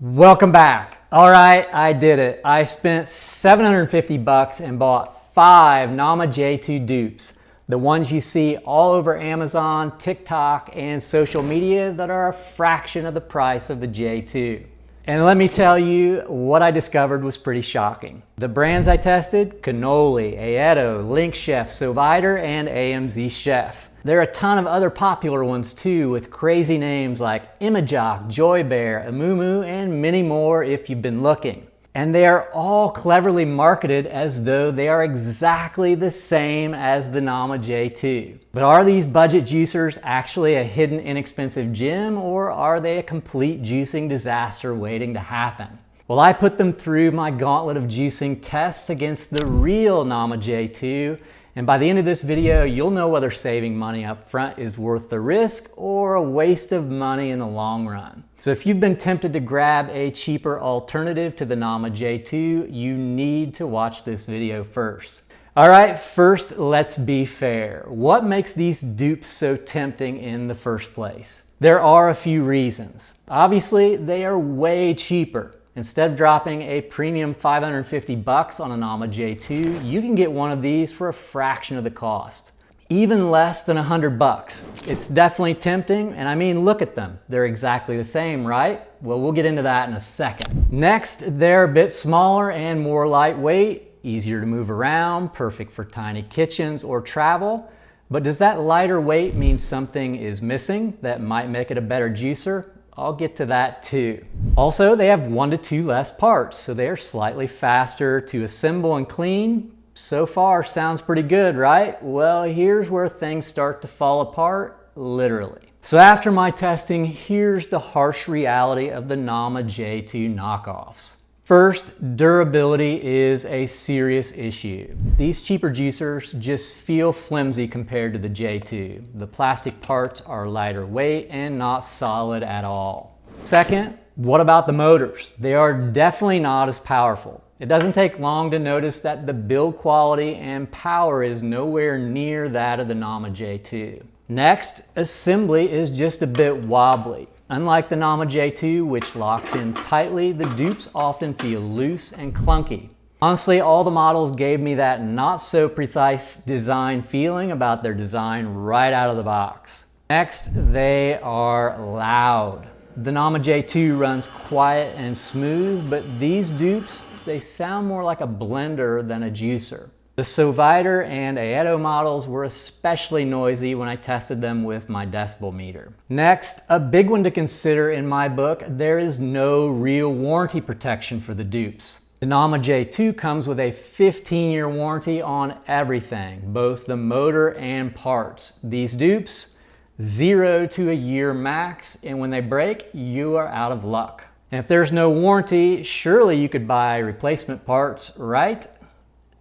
Welcome back. All right, I did it. I spent $750 and bought 5 Nama J2 dupes. The ones you see all over Amazon, TikTok, and social media that are a fraction of the price of the J2. And let me tell you, what I discovered was pretty shocking. The brands I tested: Canoly, Aeitto, LinkChef, Sovider, and AMZCHEF. There are a ton of other popular ones too, with crazy names like Imajok, Joy Bear, Amumu, and many more if you've been looking. And they are all cleverly marketed as though they are exactly the same as the Nama J2. But are these budget juicers actually a hidden inexpensive gem, or are they a complete juicing disaster waiting to happen? Well, I put them through my gauntlet of juicing tests against the real Nama J2, and by the end of this video, you'll know whether saving money up front is worth the risk or a waste of money in the long run. So if you've been tempted to grab a cheaper alternative to the Nama J2, you need to watch this video first. All right, first, let's be fair. What makes these dupes so tempting in the first place? There are a few reasons. Obviously, they are way cheaper. Instead of dropping a premium $550 on a Nama J2, you can get one of these for a fraction of the cost. Even less than $100. It's definitely tempting, and I mean, look at them. They're exactly the same, right? Well, we'll get into that in a second. Next, they're a bit smaller and more lightweight, easier to move around, perfect for tiny kitchens or travel. But does that lighter weight mean something is missing that might make it a better juicer? I'll get to that too. Also, they have 1 to 2 less parts, so they are slightly faster to assemble and clean. So far, sounds pretty good, right? Well, here's where things start to fall apart, literally. So after my testing, here's the harsh reality of the Nama J2 knockoffs. First, durability is a serious issue. These cheaper juicers just feel flimsy compared to the J2. The plastic parts are lighter weight and not solid at all. Second, what about the motors? They are definitely not as powerful. It doesn't take long to notice that the build quality and power is nowhere near that of the Nama J2. Next, assembly is just a bit wobbly. Unlike the Nama J2, which locks in tightly, the dupes often feel loose and clunky. Honestly, all the models gave me that not so precise design feeling about their design right out of the box. Next, they are loud. The Nama J2 runs quiet and smooth, but these dupes, they sound more like a blender than a juicer. The Sovider and Aeitto models were especially noisy when I tested them with my decibel meter. Next, a big one to consider in my book, there is no real warranty protection for the dupes. The Nama J2 comes with a 15-year warranty on everything, both the motor and parts. These dupes, 0 to a year max, and when they break, you are out of luck. And if there's no warranty, surely you could buy replacement parts, right?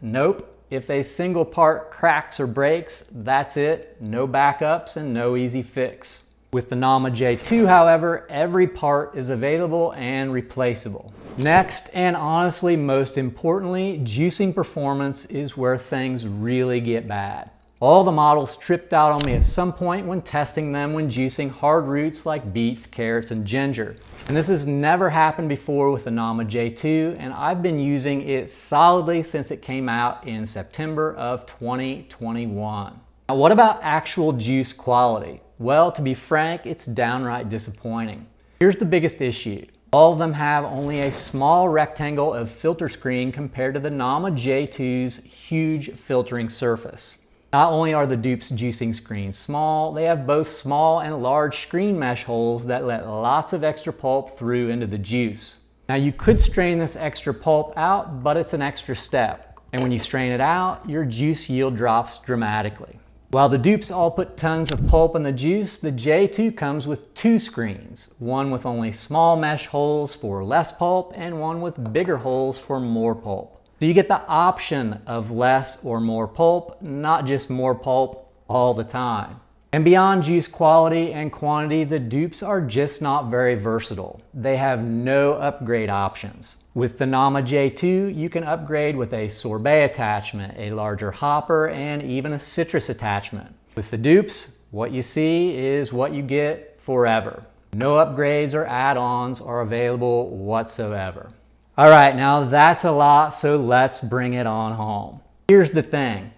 Nope. If a single part cracks or breaks, that's it. No backups and no easy fix. With the Nama J2, however, every part is available and replaceable. Next, and honestly most importantly, juicing performance is where things really get bad. All the models tripped out on me at some point when testing them when juicing hard roots like beets, carrots, and ginger. And this has never happened before with the Nama J2, and I've been using it solidly since it came out in September of 2021. Now, what about actual juice quality? Well, to be frank, it's downright disappointing. Here's the biggest issue. All of them have only a small rectangle of filter screen compared to the Nama J2's huge filtering surface. Not only are the dupes juicing screens small, they have both small and large screen mesh holes that let lots of extra pulp through into the juice. Now you could strain this extra pulp out, but it's an extra step. And when you strain it out, your juice yield drops dramatically. While the dupes all put tons of pulp in the juice, the J2 comes with 2 screens, one with only small mesh holes for less pulp and one with bigger holes for more pulp. So you get the option of less or more pulp, not just more pulp all the time. And beyond juice quality and quantity, the dupes are just not very versatile. They have no upgrade options. With the Nama J2, you can upgrade with a sorbet attachment, a larger hopper, and even a citrus attachment. With the dupes, what you see is what you get forever. No upgrades or add-ons are available whatsoever. All right, now that's a lot, so let's bring it on home. Here's the thing.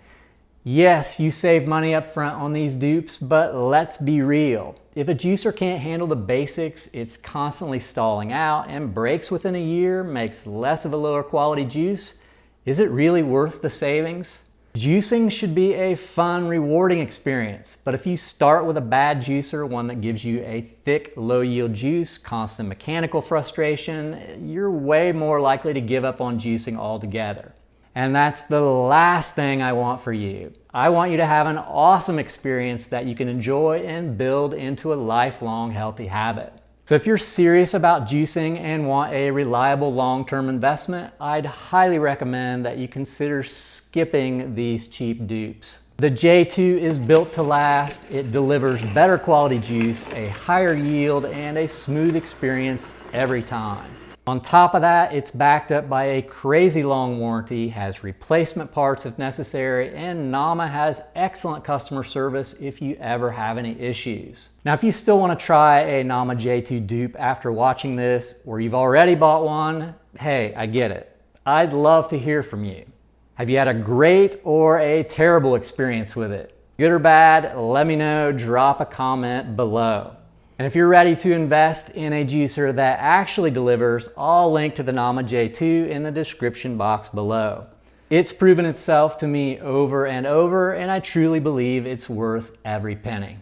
Yes, you save money up front on these dupes, but let's be real. If a juicer can't handle the basics, it's constantly stalling out and breaks within a year, makes less of a lower quality juice, is it really worth the savings? Juicing should be a fun, rewarding experience, but if you start with a bad juicer, one that gives you a thick, low-yield juice, constant mechanical frustration, you're way more likely to give up on juicing altogether. And that's the last thing I want for you. I want you to have an awesome experience that you can enjoy and build into a lifelong healthy habit. So if you're serious about juicing and want a reliable long-term investment, I'd highly recommend that you consider skipping these cheap dupes. The J2 is built to last. It delivers better quality juice, a higher yield, and a smooth experience every time. On top of that, it's backed up by a crazy long warranty, has replacement parts if necessary, and Nama has excellent customer service if you ever have any issues. Now, if you still want to try a Nama J2 dupe after watching this, or you've already bought one, hey, I get it. I'd love to hear from you. Have you had a great or a terrible experience with it? Good or bad, let me know, drop a comment below. And if you're ready to invest in a juicer that actually delivers, I'll link to the Nama J2 in the description box below. It's proven itself to me over and over, and I truly believe it's worth every penny.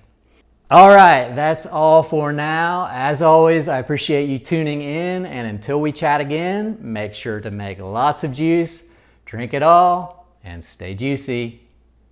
All right, that's all for now. As always, I appreciate you tuning in, and until we chat again, make sure to make lots of juice, drink it all, and stay juicy.